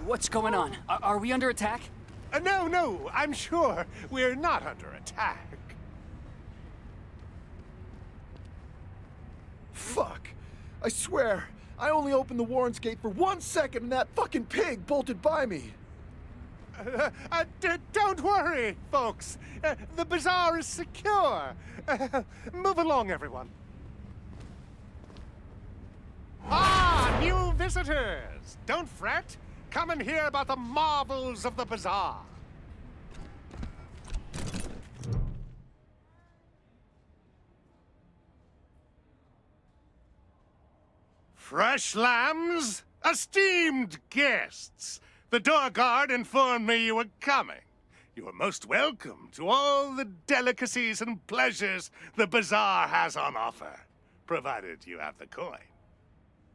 What's going on? Are we under attack? No, I'm sure we're not under attack. Fuck. I swear, I only opened the Warren's gate for 1 second and that fucking pig bolted by me. Don't worry, folks. The bazaar is secure. Move along, everyone. Ah, new visitors! Don't fret. Come and hear about the marvels of the bazaar. Fresh lambs, esteemed guests. The door guard informed me you were coming. You are most welcome to all the delicacies and pleasures the bazaar has on offer, provided you have the coin.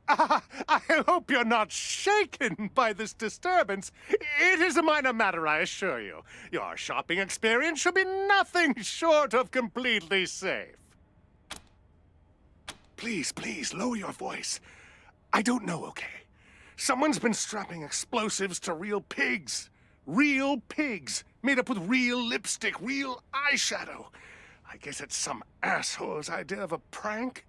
I hope you're not shaken by this disturbance. It is a minor matter, I assure you. Your shopping experience should be nothing short of completely safe. Please, lower your voice. I don't know, okay? Someone's been strapping explosives to real pigs. Real pigs, made up with real lipstick, real eyeshadow. I guess it's some asshole's idea of a prank.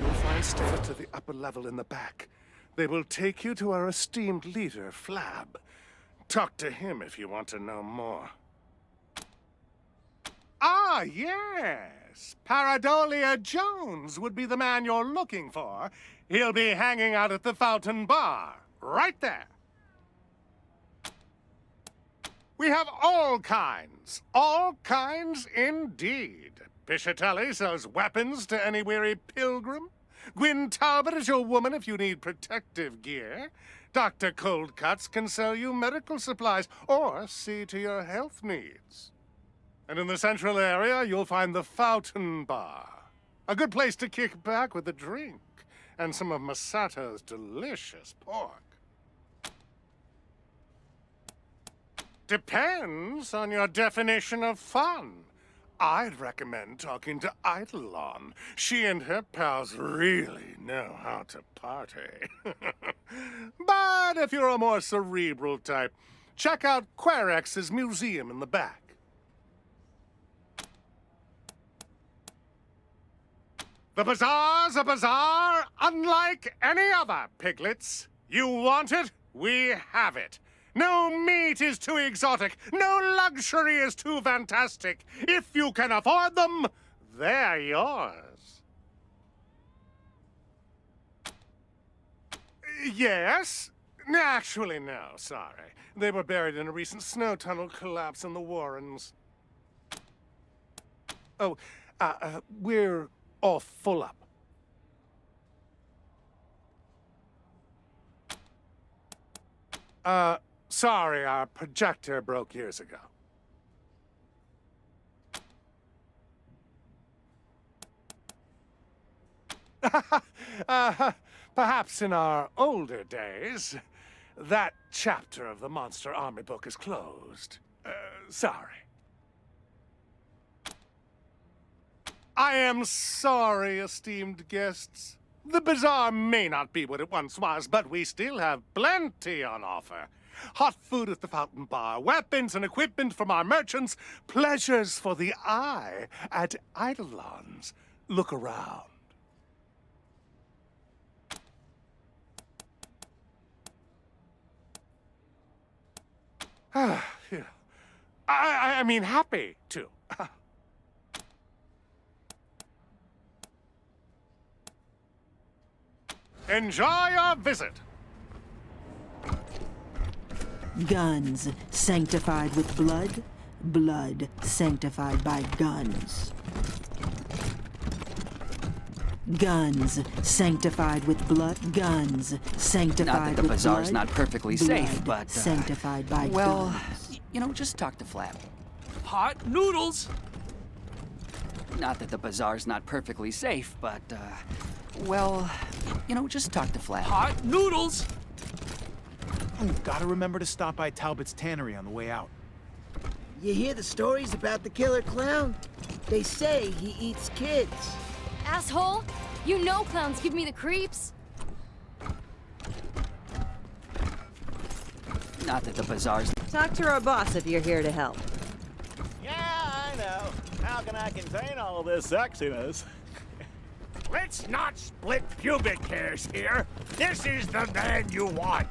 You'll find stairs to the upper level in the back. They will take you to our esteemed leader, Flab. Talk to him if you want to know more. Ah, yes. Paradolia Jones would be the man you're looking for. He'll be hanging out at the Fountain Bar, right there. We have all kinds indeed. Piscitelli sells weapons to any weary pilgrim. Gwyn Talbot is your woman if you need protective gear. Dr. Coldcuts can sell you medical supplies or see to your health needs. And in the central area, you'll find the Fountain Bar. A good place to kick back with a drink and some of Masato's delicious pork. Depends on your definition of fun. I'd recommend talking to Eidolon. She and her pals really know how to party. But if you're a more cerebral type, check out Querex's museum in the back. The bazaar's a bazaar unlike any other, piglets. You want it, we have it. No meat is too exotic. No luxury is too fantastic. If you can afford them, they're yours. Yes? Actually, no, sorry. They were buried in a recent snow tunnel collapse in the Warrens. Oh, we're all full up. Sorry, our projector broke years ago. Perhaps in our older days, that chapter of the Monster Army book is closed. Sorry. I am sorry, esteemed guests. The bazaar may not be what it once was, but we still have plenty on offer. Hot food at the Fountain Bar, weapons and equipment from our merchants, pleasures for the eye at Eidolon's. Look around. I mean, happy to. Enjoy your visit. Guns sanctified with blood, blood sanctified by guns. Guns sanctified with blood, guns sanctified Not that the with bazaar's blood, not perfectly blood safe, but sanctified by well, guns. you know, just talk to Flab. Hot noodles! Not that the bazaar's not perfectly safe, but well, you know, just talk to Flab. Hot noodles! Ooh, gotta remember to stop by Talbot's tannery on the way out. You hear the stories about the killer clown? They say he eats kids. Asshole! You know clowns give me the creeps. Not that the bazaar's... Talk to our boss if you're here to help. Yeah, I know. How can I contain all this sexiness? Let's not split pubic hairs here. This is the man you want.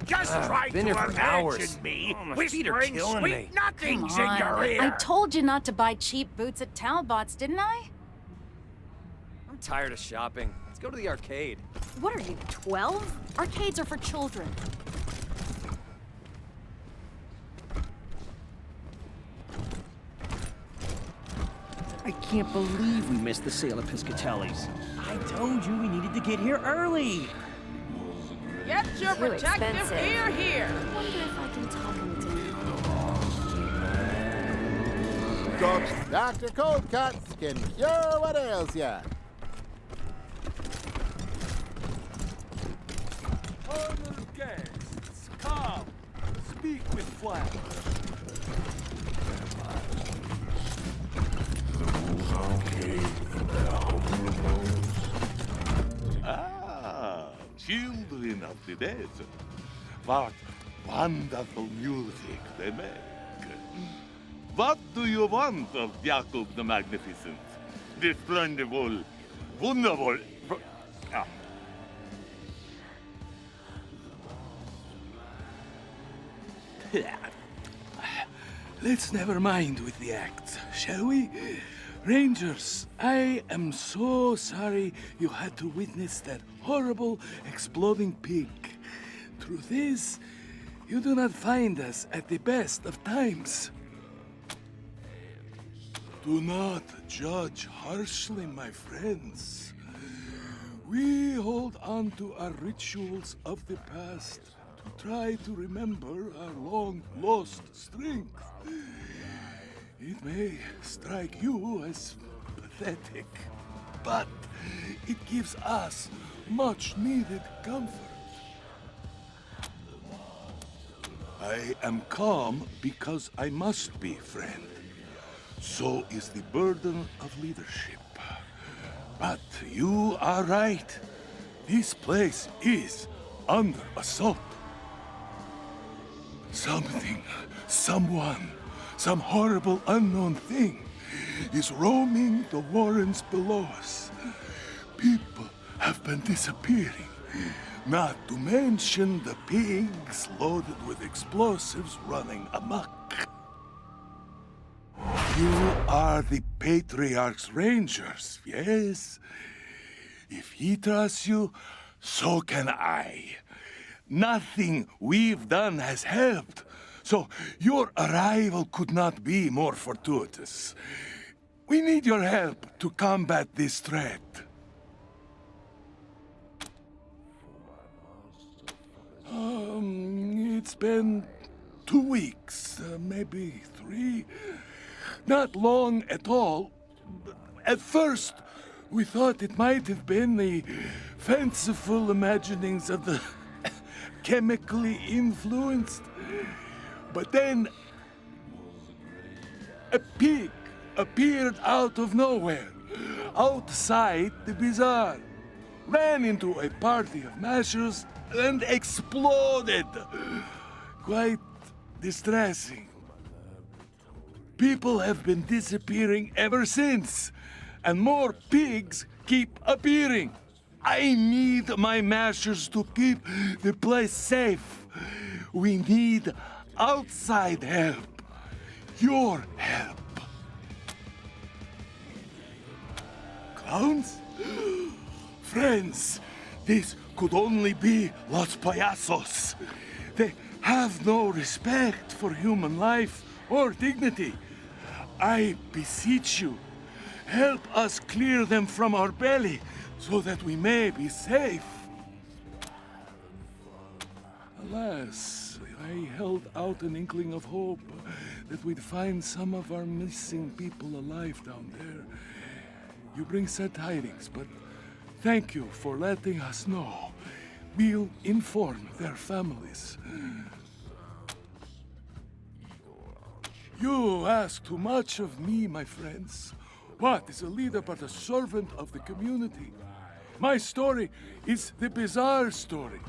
Just try been to here for imagine hours. me Oh, my feet are whispering killing sweet me. nothings Come in your on. ear. I told you not to buy cheap boots at Talbot's, didn't I? I'm tired of shopping. Let's go to the arcade. What are you, 12? Arcades are for children. I can't believe we missed the sale of Piscatelli's. I told you we needed to get here early. Get your Too protective expensive. gear here. I wonder if I can talk him down. Dr. Cold Cuts can cure what ails ya. Honored guests, come. Speak with Flash. Ah, children of the desert. What wonderful music they make. What do you want of Jacob the Magnificent? The splendid, wonderful... Ah. Let's never mind with the acts, shall we? Rangers, I am so sorry you had to witness that horrible exploding pig. Truth is, you do not find us at the best of times. Do not judge harshly, my friends. We hold on to our rituals of the past to try to remember our long-lost strength. It may strike you as pathetic, but it gives us much-needed comfort. I am calm because I must be, friend. So is the burden of leadership. But you are right. This place is under assault. Something, someone, some horrible unknown thing is roaming the warrens below us. People have been disappearing, not to mention the pigs loaded with explosives running amok. You are the Patriarch's Rangers, yes? If he trusts you, so can I. Nothing we've done has helped, so your arrival could not be more fortuitous. We need your help to combat this threat. It's been 2 weeks, maybe 3. Not long at all. At first, we thought it might have been the fanciful imaginings of the chemically influenced. But then, a pig appeared out of nowhere, outside the bazaar, ran into a party of mashers, and exploded. Quite distressing. People have been disappearing ever since, and more pigs keep appearing. I need my mashers to keep the place safe. We need outside help. Your help. Clowns? Friends, this could only be Los Payasos. They have no respect for human life or dignity. I beseech you, help us clear them from our belly so that we may be safe. Alas, I held out an inkling of hope that we'd find some of our missing people alive down there. You bring sad tidings, but thank you for letting us know. We'll inform their families. You ask too much of me, my friends. What is a leader but a servant of the community? My story is the bizarre story.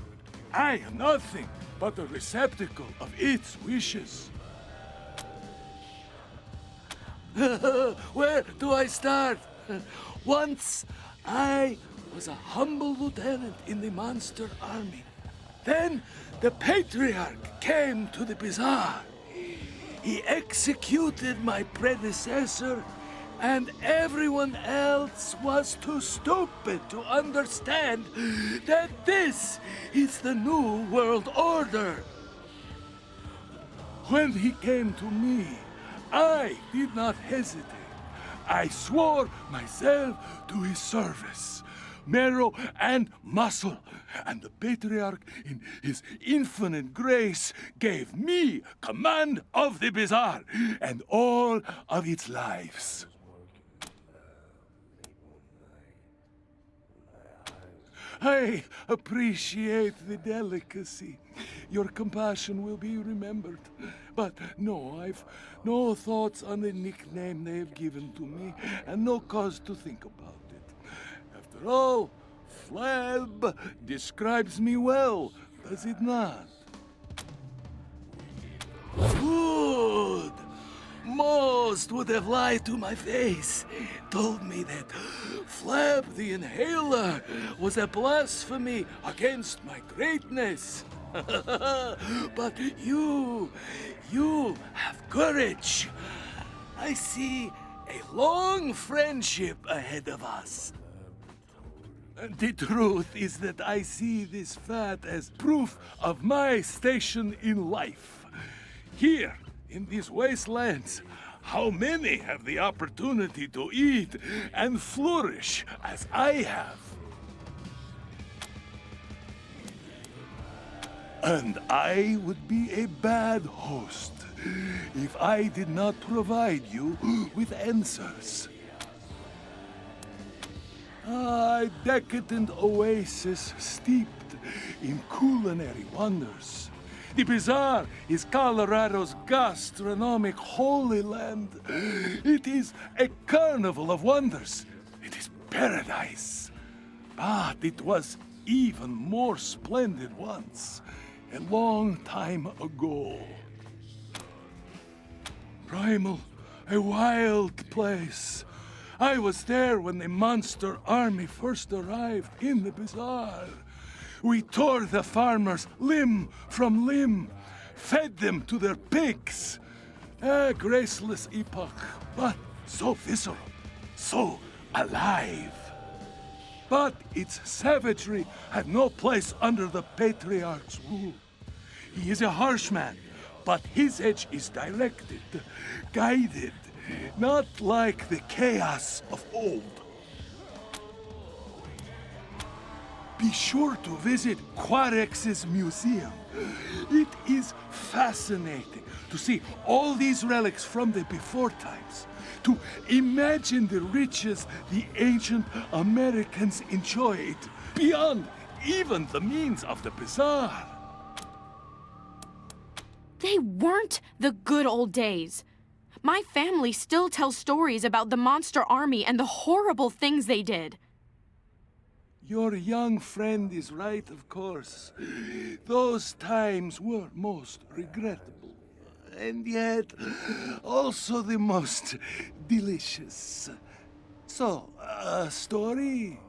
I am nothing but a receptacle of its wishes. Where do I start? Once, I was a humble lieutenant in the monster army. Then, the Patriarch came to the bazaar. He executed my predecessor, and everyone else was too stupid to understand that this is the new world order. When he came to me, I did not hesitate. I swore myself to his service, marrow and muscle, and the Patriarch, in his infinite grace, gave me command of the bazaar and all of its lives. I appreciate the delicacy. Your compassion will be remembered. But no, I've no thoughts on the nickname they have given to me, and no cause to think about it. After all, Flab describes me well, does it not? Good! Most would have lied to my face, told me that Flab the Inhaler was a blasphemy against my greatness. But you have courage. I see a long friendship ahead of us. The truth is that I see this fat as proof of my station in life. Here, in these wastelands, how many have the opportunity to eat and flourish as I have? And I would be a bad host if I did not provide you with answers. A decadent oasis steeped in culinary wonders. The bazaar is Colorado's gastronomic holy land. It is a carnival of wonders. It is paradise. But it was even more splendid once, a long time ago. Primal, a wild place. I was there when the monster army first arrived in the bazaar. We tore the farmers limb from limb, fed them to their pigs. A graceless epoch, but so visceral, so alive. But its savagery had no place under the Patriarch's rule. He is a harsh man, but his edge is directed, guided, not like the chaos of old. Be sure to visit Quarex's museum. It is fascinating to see all these relics from the before times, to imagine the riches the ancient Americans enjoyed beyond even the means of the bazaar. They weren't the good old days. My family still tells stories about the monster army and the horrible things they did. Your young friend is right, of course. Those times were most regrettable, and yet also the most delicious. So, a story?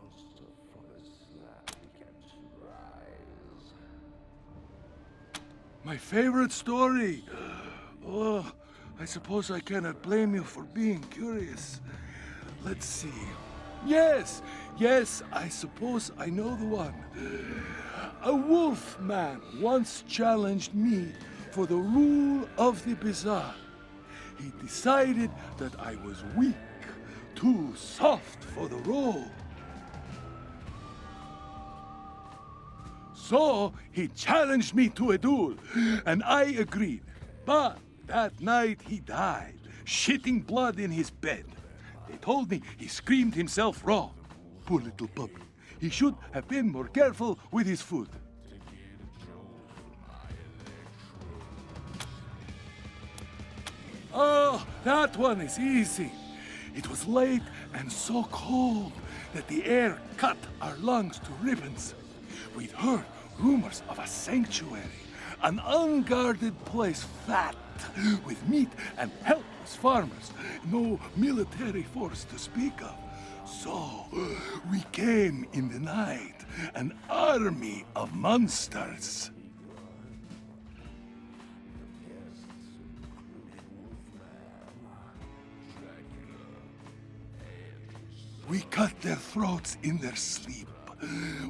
My favorite story? Oh, I suppose I cannot blame you for being curious. Let's see. Yes, I suppose I know the one. A wolf man once challenged me for the rule of the bazaar. He decided that I was weak, too soft for the role. So he challenged me to a duel, and I agreed. But that night he died, shitting blood in his bed. They told me he screamed himself raw. Poor little puppy. He should have been more careful with his food. Oh, that one is easy. It was late and so cold that the air cut our lungs to ribbons. We'd heard rumors of a sanctuary, an unguarded place fat with meat and helpless farmers, no military force to speak of. So we came in the night, an army of monsters. We cut their throats in their sleep.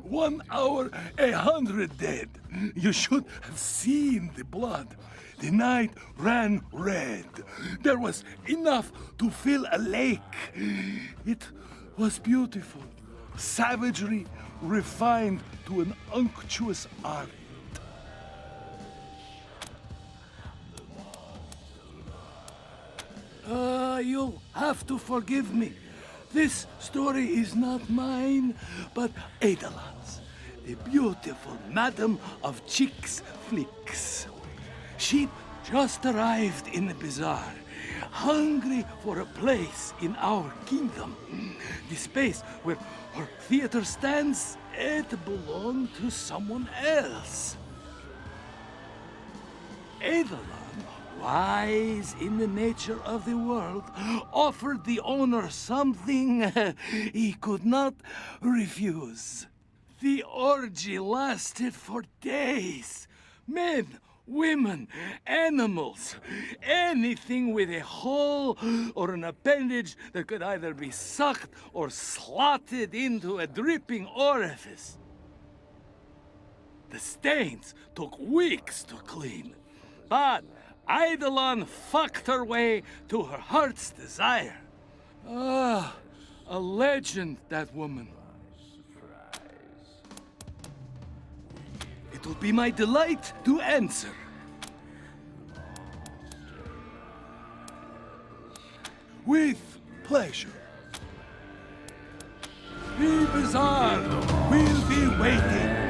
1 hour, 100 dead. You should have seen the blood. The night ran red. There was enough to fill a lake. It was beautiful. Savagery refined to an unctuous art. You'll have to forgive me. This story is not mine, but Adela's, the beautiful madam of chicks flicks. She'd just arrived in the bazaar, hungry for a place in our kingdom. The space where her theater stands, it belonged to someone else. Adelan, wise in the nature of the world, offered the owner something he could not refuse. The orgy lasted for days. Men, women, animals, anything with a hole or an appendage that could either be sucked or slotted into a dripping orifice. The stains took weeks to clean, but Eidolon fucked her way to her heart's desire. Ah, a legend, that woman. It will be my delight to answer. With pleasure. The bazaar will be waiting.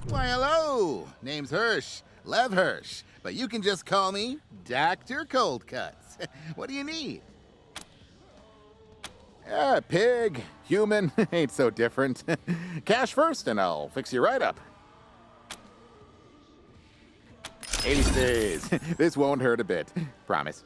Why, hello. Name's Hirsch. Lev Hirsch. But you can just call me Dr. Cold Cuts. What do you need? Pig, human, ain't so different. Cash first and I'll fix you right up. Aces. This won't hurt a bit. Promise.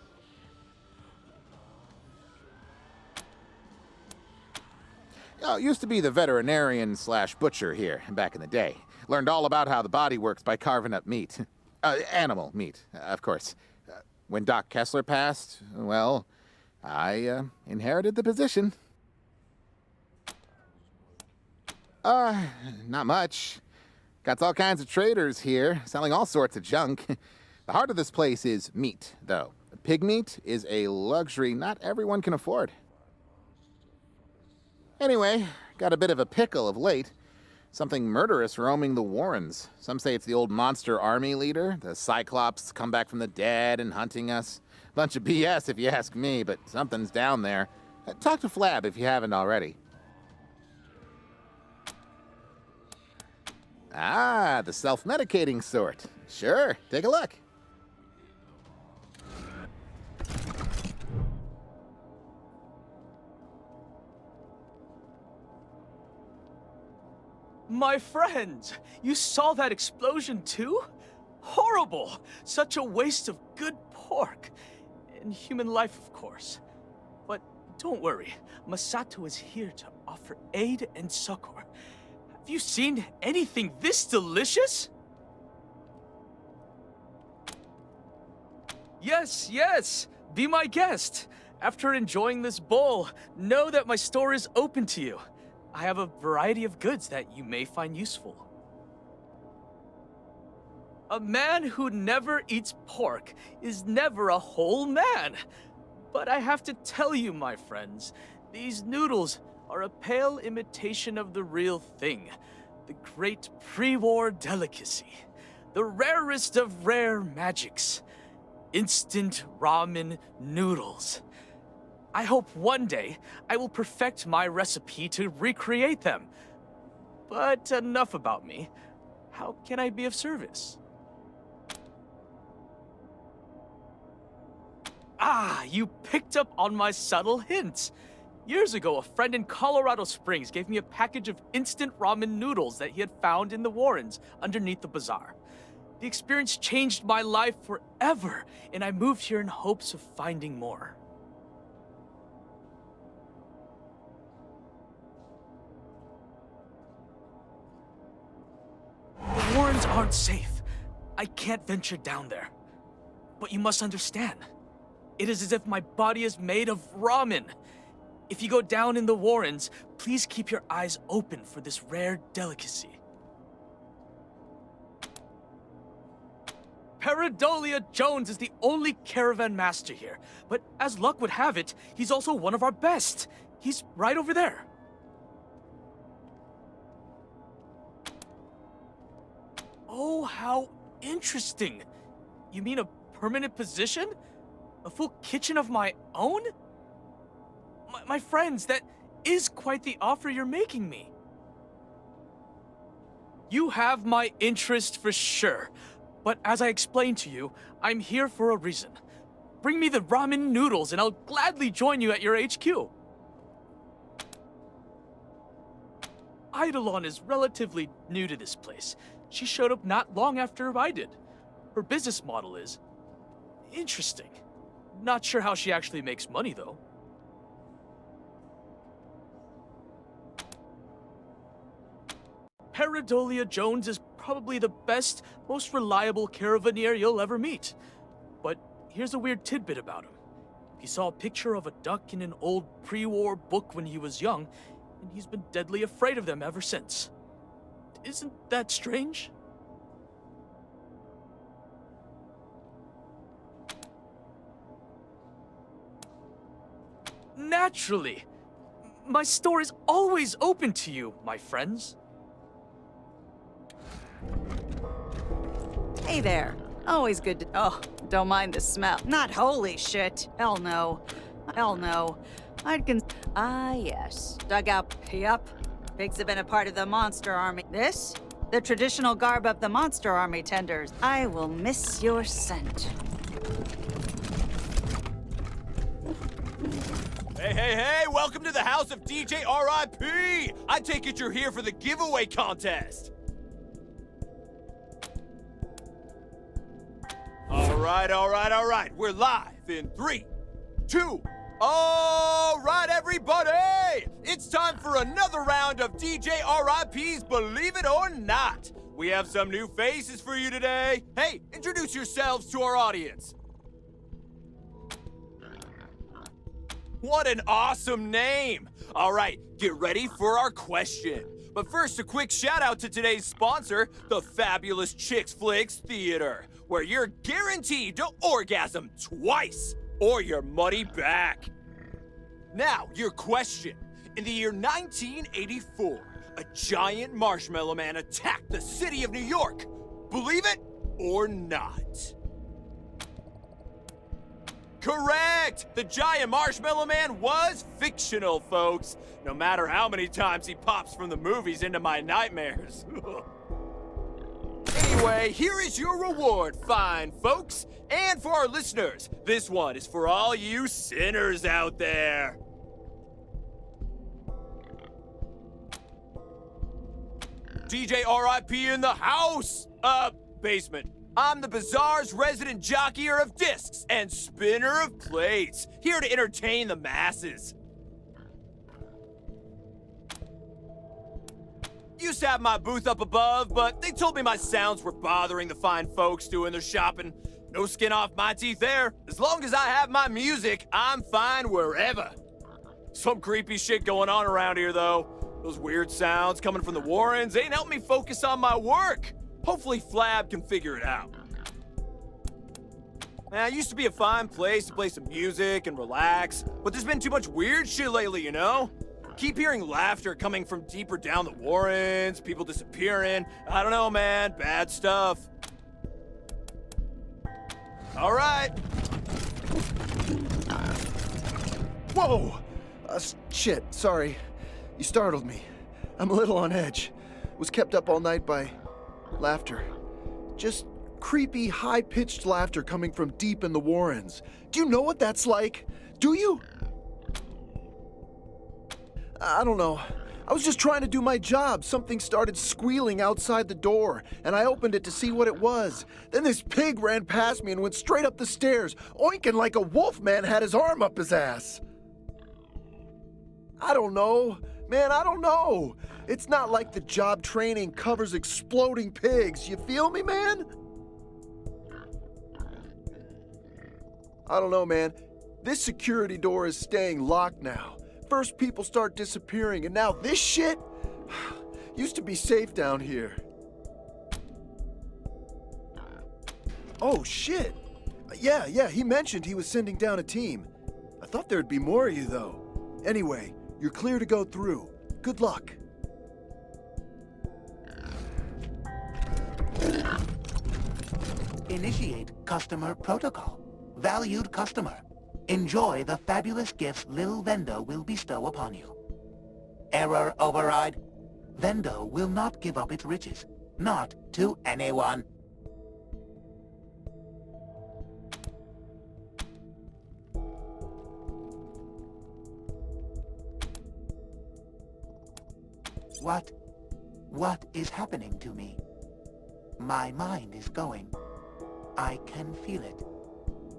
Oh, used to be the veterinarian / butcher here back in the day. Learned all about how the body works by carving up meat. Animal meat, of course. When Doc Kessler passed, well, I inherited the position. Not much. Got all kinds of traders here, selling all sorts of junk. The heart of this place is meat, though. Pig meat is a luxury not everyone can afford. Anyway, got a bit of a pickle of late. Something murderous roaming the Warrens. Some say it's the old monster army leader, the Cyclops come back from the dead and hunting us. Bunch of BS if you ask me, but something's down there. Talk to Flab if you haven't already. Ah, the self-medicating sort. Sure, take a look. My friends, you saw that explosion too? Horrible! Such a waste of good pork. And human life, of course. But don't worry, Masato is here to offer aid and succor. Have you seen anything this delicious? Yes, be my guest. After enjoying this bowl, know that my store is open to you. I have a variety of goods that you may find useful. A man who never eats pork is never a whole man. But I have to tell you, my friends, these noodles are a pale imitation of the real thing. The great pre-war delicacy. The rarest of rare magics. Instant ramen noodles. I hope one day I will perfect my recipe to recreate them. But enough about me. How can I be of service? Ah, you picked up on my subtle hint. Years ago, a friend in Colorado Springs gave me a package of instant ramen noodles that he had found in the Warrens underneath the bazaar. The experience changed my life forever, and I moved here in hopes of finding more. The Warrens aren't safe. I can't venture down there. But you must understand, it is as if my body is made of ramen. If you go down in the Warrens, please keep your eyes open for this rare delicacy. Paradolia Jones is the only caravan master here, but as luck would have it, he's also one of our best. He's right over there. Oh, how interesting. You mean a permanent position? A full kitchen of my own? My friends, that is quite the offer you're making me. You have my interest for sure, but as I explained to you, I'm here for a reason. Bring me the ramen noodles and I'll gladly join you at your HQ. Eidolon is relatively new to this place. She showed up not long after I did. Her business model is interesting. Not sure how she actually makes money, though. Paradolia Jones is probably the best, most reliable caravaneer you'll ever meet. But here's a weird tidbit about him. He saw a picture of a duck in an old pre-war book when he was young, and he's been deadly afraid of them ever since. Isn't that strange? Naturally. My store is always open to you, my friends. Hey there. Always good to... Oh, don't mind the smell. Not holy shit. Hell no. Hell no. Ah, yes. Dugout. Yup. Pigs have been a part of the Monster Army. This? The traditional garb of the Monster Army tenders. I will miss your scent. Hey, welcome to the house of DJ RIP! I take it you're here for the giveaway contest. All right. We're live in 3, 2. All right, everybody! It's time for another round of DJ RIP's Believe It or Not. We have some new faces for you today. Hey, introduce yourselves to our audience. What an awesome name! All right, get ready for our question. But first, a quick shout out to today's sponsor, the fabulous Chicks Flicks Theater, where you're guaranteed to orgasm twice or your money back. Now, your question. In the year 1984, a giant marshmallow man attacked the city of New York. Believe it or not? Correct! The giant marshmallow man was fictional, folks. No matter how many times he pops from the movies into my nightmares. Anyway, here is your reward, fine folks. And for our listeners, this one is for all you sinners out there. DJ RIP in the house! Basement. I'm the Bazaar's resident jockeyer of discs and spinner of plates, here to entertain the masses. Used to have my booth up above, but they told me my sounds were bothering the fine folks doing their shopping. No skin off my teeth there. As long as I have my music, I'm fine wherever. Some creepy shit going on around here, though. Those weird sounds coming from the Warrens ain't helping me focus on my work. Hopefully Flab can figure it out. Now, it used to be a fine place to play some music and relax, but there's been too much weird shit lately, you know? Keep hearing laughter coming from deeper down the Warrens, people disappearing. I don't know, man. Bad stuff. All right. Whoa! Shit, sorry. You startled me. I'm a little on edge. Was kept up all night by laughter. Just Creepy, high-pitched laughter coming from deep in the Warrens. Do you know what that's like? Do you? I don't know. I was just trying to do my job. Something started squealing outside the door, and I opened it to see what it was. Then this pig ran past me and went straight up the stairs, oinking like a wolf man had his arm up his ass. I don't know. Man, I don't know. It's not like the job training covers exploding pigs. You feel me, man? I don't know, man. This security door is staying locked now. First people start disappearing, and now this shit? Used to be safe down here. Oh, shit. Yeah, he mentioned he was sending down a team. I thought there'd be more of you, though. Anyway, you're clear to go through. Good luck. Initiate customer protocol. Valued customer, enjoy the fabulous gifts Lil Vendo will bestow upon you. Error override. Vendo will not give up its riches. Not to anyone. What is happening to me? My mind is going. I can feel it.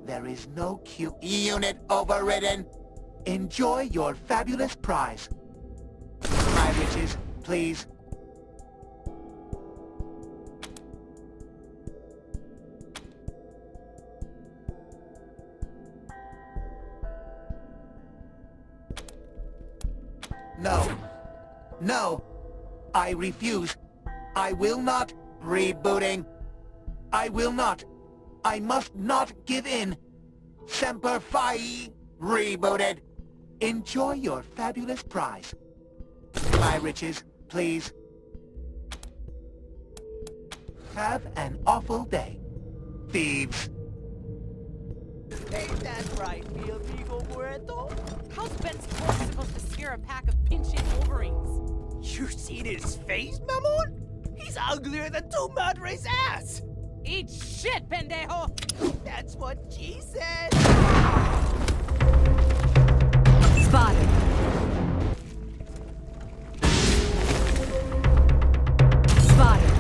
There is no Q. Unit overridden. Enjoy your fabulous prize. My riches, please. No. I refuse. I will not. Rebooting. I will not. I must not give in. Semper Fi. Rebooted. Enjoy your fabulous prize. My riches, please. Have an awful day, thieves. Ain't that right, mi amigo muerto? How's Ben's corpse supposed to scare a pack of pinching wolverines? You seen his face, Mamon? He's uglier than two madres' ass! Eat shit, pendejo! That's what she said! Spotted. Spotted.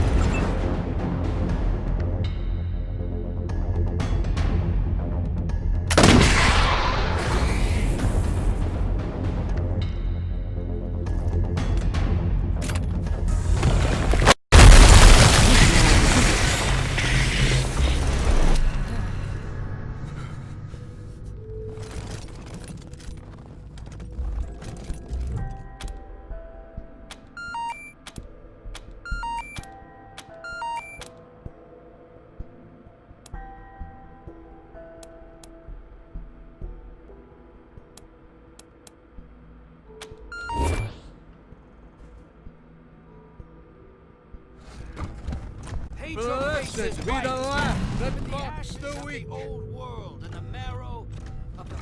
Blessed be the laugh that mocks the weak. Old world and the marrow of the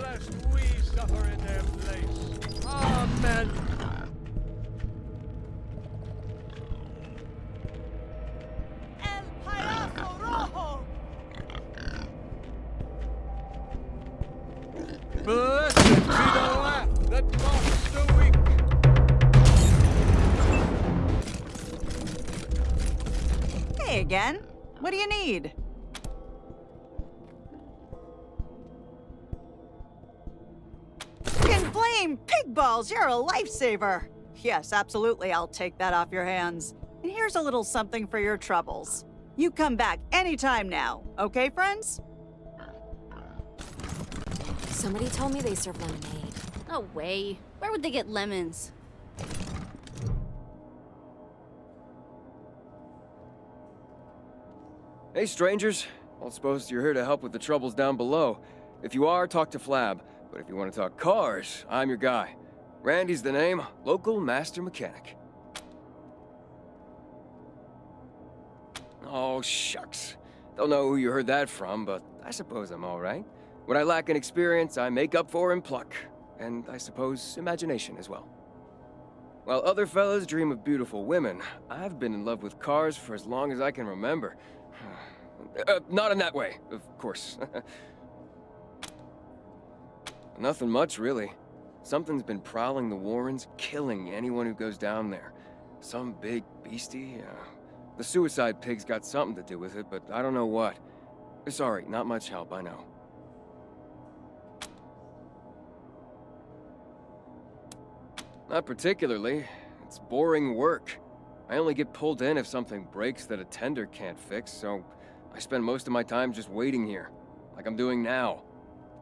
lest we suffer in their place. Amen. Blessed be the laugh that mocks the weak. Hey again. What do you need? Inflame pig balls, you're a lifesaver. Yes, absolutely, I'll take that off your hands. And here's a little something for your troubles. You come back anytime now, okay, friends? Somebody told me they serve lemonade. No way. Where would they get lemons? Hey, strangers. I don't suppose you're here to help with the troubles down below. If you are, talk to Flab. But if you want to talk cars, I'm your guy. Randy's the name, local master mechanic. Oh, shucks. Don't know who you heard that from, but I suppose I'm all right. What I lack in experience, I make up for in pluck. And I suppose imagination as well. While other fellas dream of beautiful women, I've been in love with cars for as long as I can remember. Not in that way, of course. Nothing much, really. Something's been prowling the Warrens, killing anyone who goes down there. Some big beastie. The suicide pig's got something to do with it, but I don't know what. Sorry, not much help, I know. Not particularly. It's boring work. I only get pulled in if something breaks that a tender can't fix, so I spend most of my time just waiting here, like I'm doing now.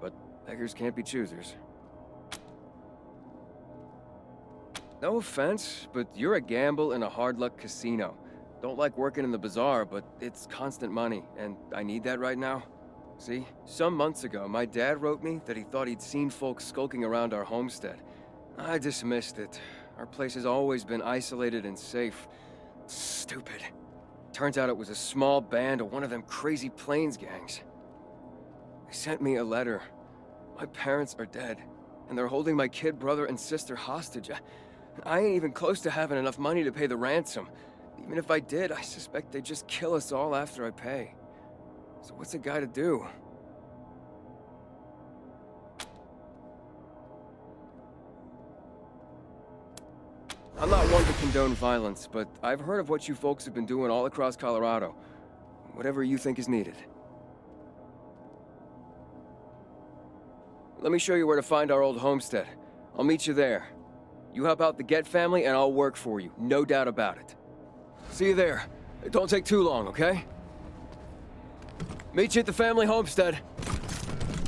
But beggars can't be choosers. No offense, but you're a gamble in a hard-luck casino. Don't like working in the bazaar, but it's constant money, and I need that right now. See, some months ago, my dad wrote me that he thought he'd seen folks skulking around our homestead. I dismissed it. Our place has always been isolated and safe. Stupid. Turns out it was a small band of one of them crazy Plains gangs. They sent me a letter. My parents are dead, and they're holding my kid brother and sister hostage. I ain't even close to having enough money to pay the ransom. Even if I did, I suspect they'd just kill us all after I pay. So what's a guy to do? I'm not one to condone violence, but I've heard of what you folks have been doing all across Colorado. Whatever you think is needed. Let me show you where to find our old homestead. I'll meet you there. You help out the Get family and I'll work for you, no doubt about it. See you there. Don't take too long, okay? Meet you at the family homestead.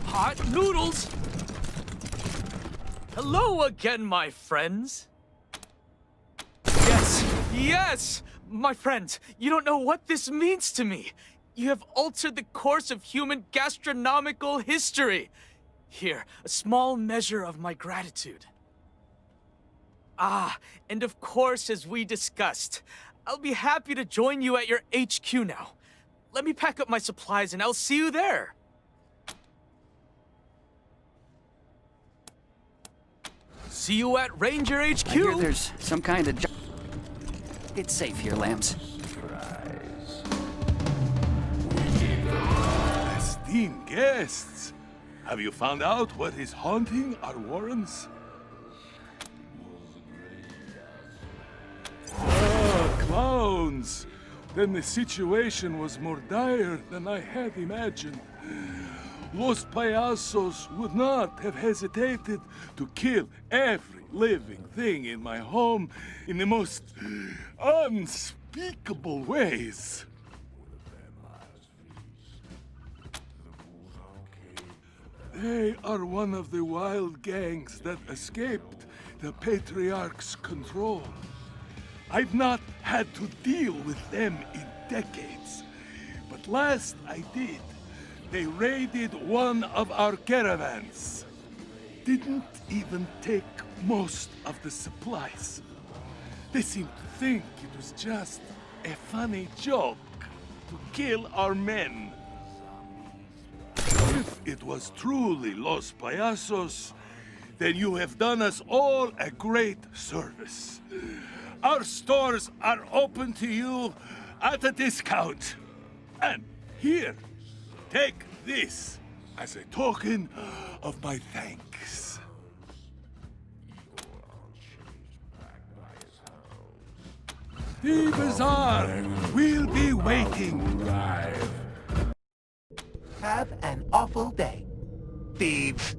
Hot noodles! Hello again, my friends. Yes! My friends, you don't know what this means to me. You have altered the course of human gastronomical history. Here, a small measure of my gratitude. Ah, and of course, as we discussed, I'll be happy to join you at your HQ now. Let me pack up my supplies and I'll see you there. See you at Ranger HQ. I hear there's some kind of It's safe here, lambs. Esteemed guests, have you found out what is haunting our Warrens? Ah, clowns! Then the situation was more dire than I had imagined. Los Payasos would not have hesitated to kill every living thing in my home in the most unspeakable ways. They are one of the wild gangs that escaped the Patriarch's control. I've not had to deal with them in decades, but last I did, they raided one of our caravans. Didn't even take most of the supplies. They seemed to think it was just a funny joke to kill our men. If it was truly Los Payasos, then you have done us all a great service. Our stores are open to you at a discount. And here, take this as a token of my thanks. The bazaar will be waiting. Have an awful day, thieves.